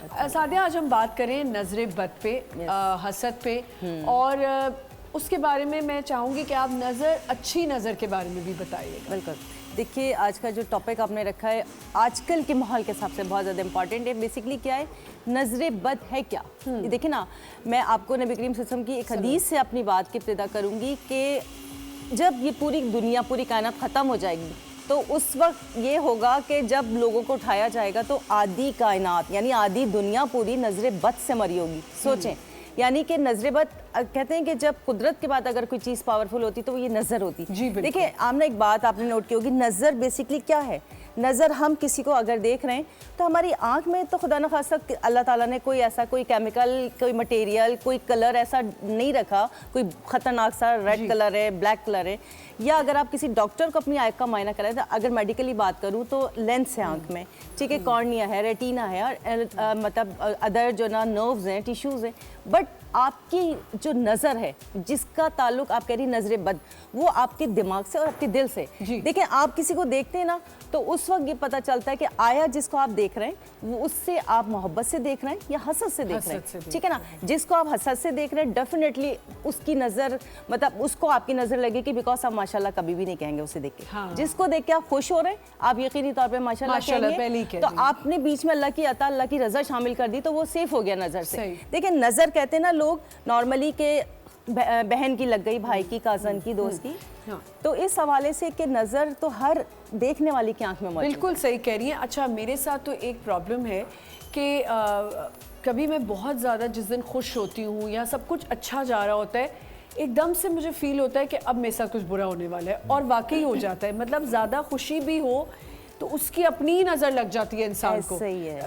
सादिया, आज हम बात करें नज़र बद पे, हसद पे, और उसके बारे में मैं चाहूँगी कि आप अच्छी नज़र के बारे में भी बताइएगा। बिल्कुल। देखिए, आज का जो टॉपिक आपने रखा है आजकल के माहौल के हिसाब से बहुत ज़्यादा इंपॉर्टेंट है। बेसिकली क्या है, नज़र बद है क्या? देखिए ना, मैं आपको नबी करीम सल्लल्लाहु अलैहि वसल्लम की एक हदीस से अपनी बात की इब्तिदा करूँगी कि जब ये पूरी दुनिया, पूरी कायनात ख़त्म हो जाएगी तो उस वक्त ये होगा कि जब लोगों को उठाया जाएगा तो आधी कायनात यानी आधी दुनिया पूरी नज़र बद से मरी होगी। सोचें, यानी कि नज़र बद, कहते हैं कि जब कुदरत के बाद अगर कोई चीज़ पावरफुल होती तो वो ये नज़र होती। देखिए, आपने एक बात आपने नोट की होगी, नज़र बेसिकली क्या है? नज़र, हम किसी को अगर देख रहे हैं तो हमारी आंख में तो खुदा न खास्ता अल्लाह ताला ने कोई ऐसा कोई केमिकल, कोई मटेरियल, कोई कलर ऐसा नहीं रखा, कोई ख़तरनाक सा रेड कलर है, ब्लैक कलर है। या अगर आप किसी डॉक्टर को अपनी आंख का मायना कराएं तो अगर मेडिकली बात करूं तो लेंस है आंख में, ठीक है, कॉर्निया है, रेटिना है, और मतलब अदर जो ना नर्व्स हैं, टिश्यूज़ हैं। बट आपकी जो नज़र है, जिसका ताल्लुक आप कह रही नज़र बद, वो आपके दिमाग से और आपके दिल से। देखें, आप किसी को देखते हैं ना तो उस वक्त ये पता चलता है कि आया जिसको आप देख रहे हैं वो उससे आप मोहब्बत से देख रहे हैं या हसद से देख रहे हैं, ठीक है ना। जिसको आप हसद से देख रहे हैं डेफिनेटली उसकी नज़र, मतलब उसको आपकी नज़र लगेगी, बिकॉज आप माशाल्लाह कभी भी नहीं कहेंगे उसे देख के। जिसको देख के आप खुश हो रहे हैं, आप यकीनी तौर पे माशाल्लाह कहेंगे। तो आपने बीच में अल्लाह की अता, अल्लाह की रज़ा शामिल कर दी तो वो सेफ हो गया नज़र से। देखिए, नज़र कहते हैं ना लोग नॉर्मली के बहन की लग गई, भाई की, कज़न की, दोस्त की। तो इस हवाले से कि नज़र तो हर देखने वाले की आंख में मौजूद। बिल्कुल सही कह रही हैं। अच्छा, मेरे साथ तो एक प्रॉब्लम है कि कभी मैं बहुत ज़्यादा जिस दिन खुश होती हूँ या सब कुछ अच्छा जा रहा होता है, एकदम से मुझे फील होता है कि अब मेरे साथ कुछ बुरा होने वाला है, और वाकई हो जाता है। मतलब ज़्यादा खुशी भी हो तो उसकी अपनी ही नज़र लग जाती है इंसान को। सही है।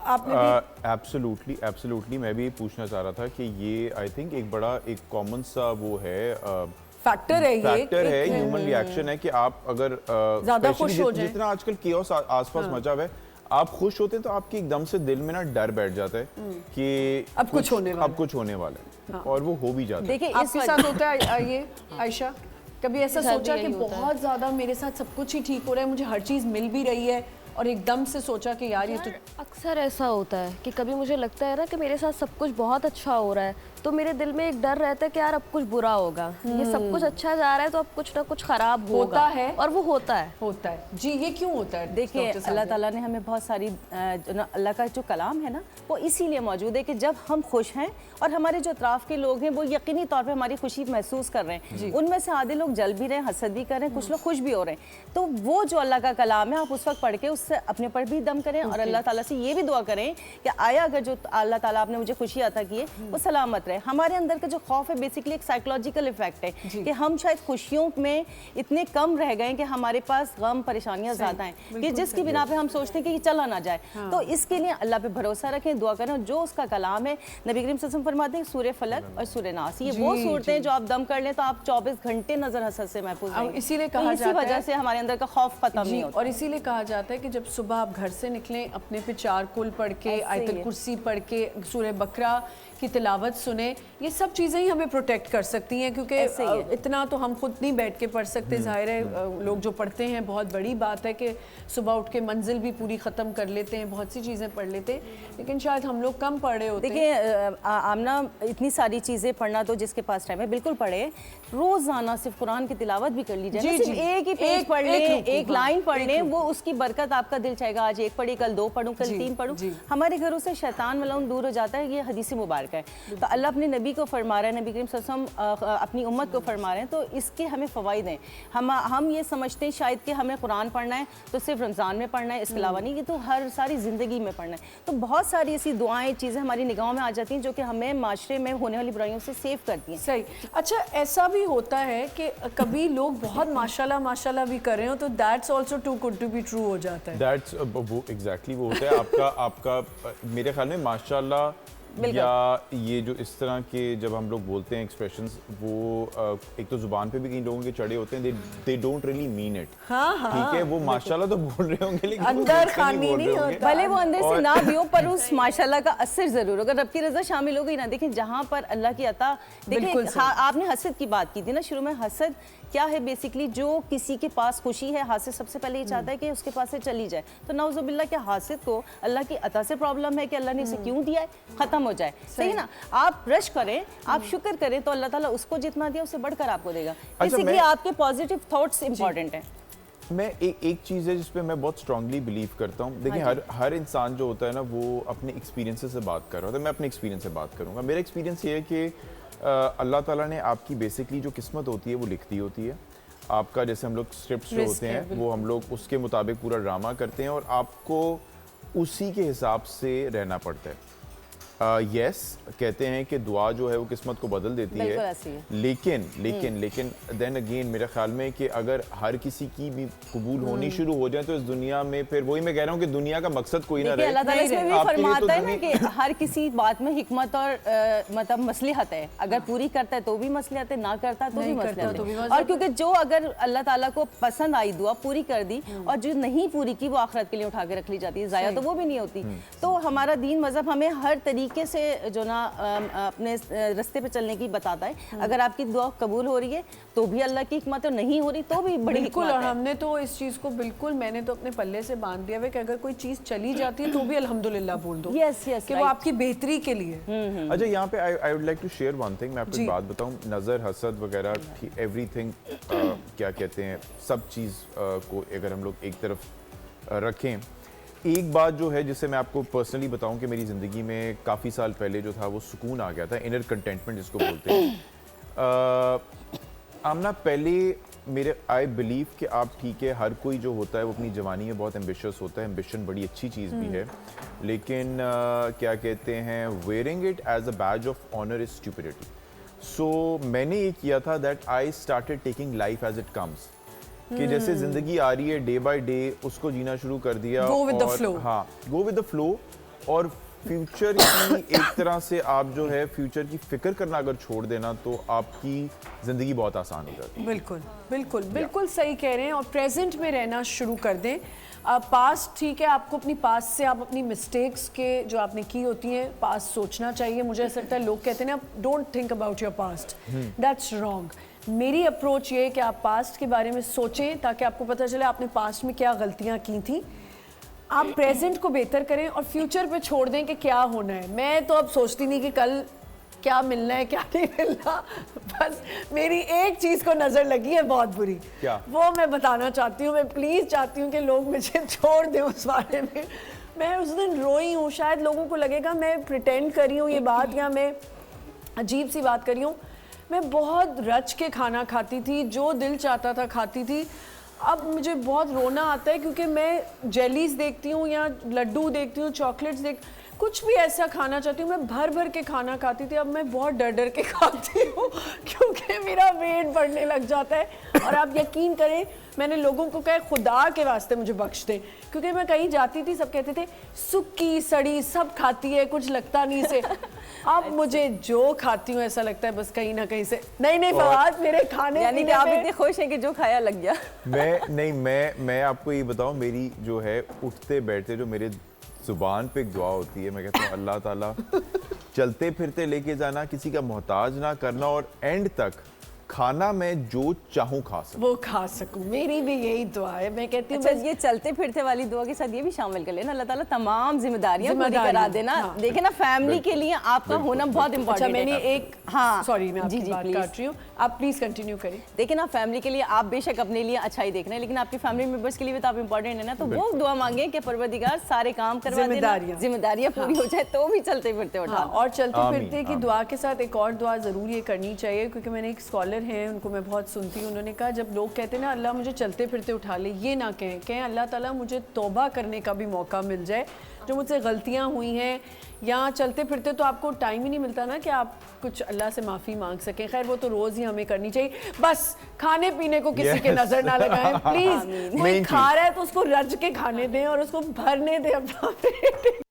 आपने भी एब्सोल्युटली मैं भी पूछना चाह रहा था कि ये आई थिंक एक बड़ा एक कॉमन सा वो है फैक्टर है, ह्यूमन रिएक्शन है कि आप अगर ज्यादा खुश हो जाए, जितना आजकल केओस आसपास मचा हुआ है, आप खुश होते हैं तो आपके एकदम से दिल में ना डर बैठ जाता है कि अब कुछ होने वाला है, और वो हो भी जाता है। देखिए, आपके साथ होता है ये आयशा? कभी ऐसा सोचा कि बहुत ज़्यादा मेरे साथ सब कुछ ही ठीक हो रहा है, मुझे हर चीज़ मिल भी रही है, और एकदम से सोचा कि यार ये तो अक्सर ऐसा होता है कि कभी मुझे लगता है ना कि मेरे साथ सब कुछ बहुत अच्छा हो रहा है तो मेरे दिल में एक डर रहता है कि यार अब कुछ बुरा होगा, ये सब कुछ अच्छा जा रहा है तो अब कुछ ना कुछ खराब होता है, और वो होता है। जी, ये क्यों होता है? देखिए, अल्लाह ताला ने हमें बहुत सारी अल्लाह का जो कलाम है ना वो इसीलिए मौजूद है कि जब हम खुश हैं और हमारे जो अतराफ के लोग हैं वो यकीनी तौर पे हमारी खुशी महसूस कर रहे हैं, उनमें से आधे लोग जल भी रहे हैं, हसद भी कर रहे हैं, कुछ लोग खुश भी हो रहे हैं, तो वो जो अल्लाह का कलाम है आप उस वक्त पढ़ के उससे अपने पर भी दम करें और अल्लाह ताला से ये भी दुआ करें कि आया अगर जो अल्लाह ताला आपने मुझे खुशी अता की है वो सलामत रहे। हमारे अंदर का जो खौफ है बेसिकली एक साइकोलॉजिकल इफेक्ट है कि हम शायद खुशियों में इतने कम रह गए कि हमारे पास गम परेशानियां ज्यादा हैं कि जिसकी बिना पे हम सोचते हैं कि ये चला ना जाए। तो इसके लिए अल्लाह पे भरोसा रखें, दुआ करें, जो उसका कलाम है नबी करीम सल्लल्लाहु अलैहि वसल्लम फरमाते हैं सूरह फलक और सूरह नास, ये वो सूरतें हैं जो आप दम कर लें तो आप 24 घंटे नजर हसद से महफूज रहेंगे। इसीलिए कहा जाता है, इसी वजह से हमारे अंदर का खौफ खत्म नहीं होता, और इसीलिए कहा जाता है कि जब सुबह आप घर से निकलें अपने पे 4 कुल पढ़ के, आयतुल कुर्सी पढ़ के, सूरह बकरा की तिलावत सुने, ये सब चीज़ें ही हमें प्रोटेक्ट कर सकती हैं, क्योंकि इतना तो हम खुद नहीं बैठ के पढ़ सकते। ज़ाहिर है लोग जो पढ़ते हैं बहुत बड़ी बात है कि सुबह उठ के मंजिल भी पूरी ख़त्म कर लेते हैं, बहुत सी चीज़ें पढ़ लेते हैं, लेकिन शायद हम लोग कम पढ़ रहे होते हैं। देखिए आमना, इतनी सारी चीज़ें पढ़ना तो जिसके पास टाइम है बिल्कुल पढ़े, रोज़ाना सिर्फ कुरान की तिलावत भी कर लीजिए, सिर्फ एक ही पेज पढ़ लें, एक लाइन पढ़ लें, वो उसकी बरकत आपका दिल चाहेगा आज एक पढ़ी, कल 2 पढ़ूँ, कल 3 पढ़ूँ। हमारे घरों से शैतान मलाउन दूर हो जाता है, ये हदीस मुबारक है। तो अल्लाह अपने नबी को फरमा रहे हैं, नबी करीम सल्लल्लाहु अलैहि वसल्लम अपनी उम्मत को फरमा रहे हैं, तो इसके हमें फ़वाइद हैं। हम ये समझते हैं शायद कि हमें कुरान पढ़ना है तो सिर्फ रमज़ान में पढ़ना है, इसके अलावा नहीं, कि तो हर सारी ज़िंदगी में पढ़ना है। तो बहुत सारी ऐसी दुआएं, चीज़ें हमारी निगाहों में आ जाती हैं जो कि हमें माशरे में होने वाली बुराइयों से सेव करती हैं। सही। अच्छा, ऐसा भी होता है कि कभी लोग बहुत माशाल्लाह भी कर रहे हो तो that's also too good to be true हो जाता है। दैट्स वो एग्जैक्टली वो होता है आपका मेरे ख्याल में माशाल्लाह, या ये जो इस तरह के जब हम लोग बोलते हैं एक्सप्रेशंस, वो एक तो जुबान पे भी कई लोगों के चढ़े होते हैं, they don't really mean it, ठीक है, वो माशाल्लाह तो बोल रहे होंगे लेकिन अंदर खानी नहीं होता, भले वो अंदर से ना भी हो पर उस माशाल्लाह का असर जरूर होगा, रब की रज़ा शामिल हो गई ना। देखिए, जहाँ पर अल्लाह की अता, देखिए आपने हसद की बात की थी ना शुरू में, हसद کیا ہے بیسکلی جو کسی کے پاس خوشی ہے حاسد سب سے پہلے یہ چاہتا ہے کہ اس کے پاس سے چلی جائے. تو نعوذ باللہ کیا حاسد کو اللہ کی عطا سے پرابلم ہے کہ اللہ نے اسے کیوں دیا ہے, ختم ہو جائے. صحیح نا, آپ رش کریں, آپ شکر کریں تو اللہ تعالیٰ اس کو جتنا دیا اس سے بڑھ کر آپ کو دے گا. بیسکلی آپ کے پازیٹیو تھاٹس امپورٹنٹ ہیں. میں ایک چیز ہے جس پہ میں بہت اسٹرانگلی بلیو کرتا ہوں. دیکھیں ہر انسان جو ہوتا ہے نا وہ اپنے ایکسپیرینس سے بات کر رہا ہوتا ہے. میں اپنے ایکسپیرینس سے بات کروں گا. میرا ایکسپیرینس یہ ہے کہ اللہ تعالیٰ نے آپ کی بیسکلی جو قسمت ہوتی ہے وہ لکھ دی ہوتی ہے. آپ کا جیسے ہم لوگ اسکرپٹس جو ہوتے ہیں وہ ہم لوگ اس کے مطابق پورا ڈرامہ کرتے ہیں اور آپ کو اسی کے حساب سے رہنا پڑتا ہے. یس کہتے ہیں کہ دعا جو ہے وہ قسمت کو بدل دیتی ہے, لیکن دین اگین میرے خیال میں کہ اگر ہر کسی کی بھی قبول ہونی شروع ہو جائے تو اس دنیا میں پھر وہی میں کہہ رہا ہوں کہ دنیا کا مقصد کوئی نہ رہے. اللہ تعالیٰ اس میں بھی فرماتا ہے نا کہ ہر کسی بات میں حکمت اور مطلب مصلحت ہے. اگر پوری کرتا ہے تو بھی مصلحت ہے, نہ کرتا ہے تو بھی مصلحت ہے. اور کیونکہ جو اگر اللہ تعالیٰ کو پسند آئی دعا پوری کر دی اور جو نہیں پوری کی وہ آخرت کے لیے اٹھا کے رکھ لی جاتی ہے, ضائع تو وہ بھی نہیں ہوتی. تو ہمارا دین مذہب ہمیں ہر طریقے سے جو نا اپنے رستے پہ چلنے کی بتاتا ہے. اگر آپ کی دعا قبول ہو رہی ہے تو بھی اللہ کی حکمت ہے, نہیں ہو رہی تو بھی بڑی حکمت ہے. اور ہم نے تو اس چیز کو بالکل, میں نے تو اپنے پلے سے باندھ دیا ہے کہ اگر کوئی چیز چلی جاتی ہے تو بھی الحمدللہ بول دو کہ وہ آپ کی بہتری کے لیے. اچھا یہاں پہ I would like to share one thing. میں آپ کو ایک بات بتاؤں, نظر حسد وغیرہ ایوری تھنگ کیا کہتے ہیں سب چیز کو اگر ہم لوگ ایک طرف رکھیں, ایک بات جو ہے جسے میں آپ کو پرسنلی بتاؤں کہ میری زندگی میں کافی سال پہلے جو تھا وہ سکون آ گیا تھا, انر کنٹینٹمنٹ جس کو بولتے ہیں. آمنہ پہلے میرے آئی بلیو کہ آپ ٹھیک ہے ہر کوئی جو ہوتا ہے وہ اپنی جوانی میں بہت ایمبیشیس ہوتا ہے, ایمبیشن بڑی اچھی چیز بھی ہے, لیکن کیا کہتے ہیں wearing it as a badge of honour is stupidity. So میں نے یہ کیا تھا that I started taking life as it comes, کہ جیسے زندگی آ رہی ہے ڈے بائی ڈے اس کو جینا شروع کر دیا. Go with the flow. ہاں گو ود دا فلو. اور فیوچر کی ایک طرح سے آپ جو ہے فیوچر کی فکر کرنا اگر چھوڑ دینا تو آپ کی زندگی بہت آسان ہو جاتی ہے. بالکل بالکل بالکل صحیح کہہ رہے ہیں. اور پریزنٹ میں رہنا شروع کر دیں. پاسٹ ٹھیک ہے, آپ کو اپنی پاسٹ سے آپ اپنی مسٹیکس کے جو آپ نے کی ہوتی ہیں پاسٹ سوچنا چاہیے. مجھے ایسا لگتا ہے لوگ کہتے ہیں نا don't think about your past, that's wrong. میری اپروچ یہ ہے کہ آپ پاسٹ کے بارے میں سوچیں تاکہ آپ کو پتہ چلے آپ نے پاسٹ میں کیا غلطیاں کی تھیں. آپ پریزنٹ کو بہتر کریں اور فیوچر پہ چھوڑ دیں کہ کیا ہونا ہے. میں تو اب سوچتی نہیں کہ کل کیا ملنا ہے کیا نہیں ملنا. بس میری ایک چیز کو نظر لگی ہے بہت بری, وہ میں بتانا چاہتی ہوں. میں پلیز چاہتی ہوں کہ لوگ مجھے چھوڑ دیں اس بارے میں. میں اس دن روئی ہوں, شاید لوگوں کو لگے گا میں پریٹینڈ کر رہی ہوں یہ بات یا میں عجیب سی بات کر رہی ہوں. میں بہت رچ کے کھانا کھاتی تھی, جو دل چاہتا تھا کھاتی تھی. اب مجھے بہت رونا آتا ہے کیونکہ میں جیلیز دیکھتی ہوں یا لڈو دیکھتی ہوں, چاکلیٹس کچھ بھی ایسا کھانا چاہتی ہوں. میں بھر بھر کے کھانا کھاتی تھی, اب میں بہت ڈر ڈر کے کھاتی ہوں کیونکہ میرا ویٹ بڑھنے لگ جاتا ہے. اور آپ یقین کریں میں نے لوگوں کو کہا خدا کے واسطے مجھے بخش دیں, کیونکہ میں کہیں جاتی تھی سب کہتے تھے سکی سڑی سب کھاتی ہے کچھ لگتا نہیں سے. اب مجھے جو کھاتی ہوں ایسا لگتا ہے بس کہیں نہ کہیں سے نہیں فواد میرے کھانے یعنی کہ آپ اتنے خوش ہیں کہ جو کھایا لگ گیا. میں آپ کو یہ بتاؤں, میری جو ہے اٹھتے بیٹھتے جو میرے زبان پہ ایک دعا ہوتی ہے, میں کہتا ہوں اللہ تعالیٰ چلتے پھرتے لے کے جانا, کسی کا محتاج نہ کرنا, اور اینڈ تک کھانا میں جو چاہوں کھا سکوں وہ کھا سکوں. میری بھی یہی دعا ہے. میں کہتی ہوں یہ چلتے پھرتے والی دعا کے ساتھ یہ بھی شامل کر لینا, اللہ تعالیٰ تمام ذمہ داریاں پوری کرا دینا. دیکھیں نا فیملی کے لیے آپ کا ہونا بہت امپورٹنٹ ہے. میں نے ایک سوری میں آپ کی بات کاٹ رہی ہوں, آپ پلیز کنٹینیو کریں. دیکھیں نا فیملی کے لیے آپ بے شک اپنے لیے اچھا ہی دیکھ رہے ہیں, لیکن آپ کی فیملی ممبرس کے لیے بھی تو آپ امپورٹنٹ ہے نا. تو وہ دعا مانگیں کہ پروردگار سارے کام کروا دینا, ذمہ داریاں پوری ہو جائے تو بھی چلتے پھرتے اٹھا. اور چلتے پھرتے کی دعا کے ساتھ ایک اور دعا ضرور یہ کرنی چاہیے, کیونکہ میں نے ایک اسکالر ہیں ان کو میں بہت سنتی ہوں, انہوں نے کہا جب لوگ کہتے ہیں نا اللہ مجھے چلتے پھرتے اٹھا لے, یہ نہ کہیں اللہ تعالیٰ مجھے توبہ کرنے کا بھی موقع مل جائے. جو مجھ سے غلطیاں ہوئی ہیں یا چلتے پھرتے تو آپ کو ٹائم ہی نہیں ملتا نا کہ آپ کچھ اللہ سے معافی مانگ سکیں. خیر وہ تو روز ہی ہمیں کرنی چاہیے. بس کھانے پینے کو کسی کے نظر نہ لگائیں پلیز. کوئی کھا رہا ہے تو اس کو رج کے کھانے دیں اور اس کو بھرنے دیں اپنا پیٹ.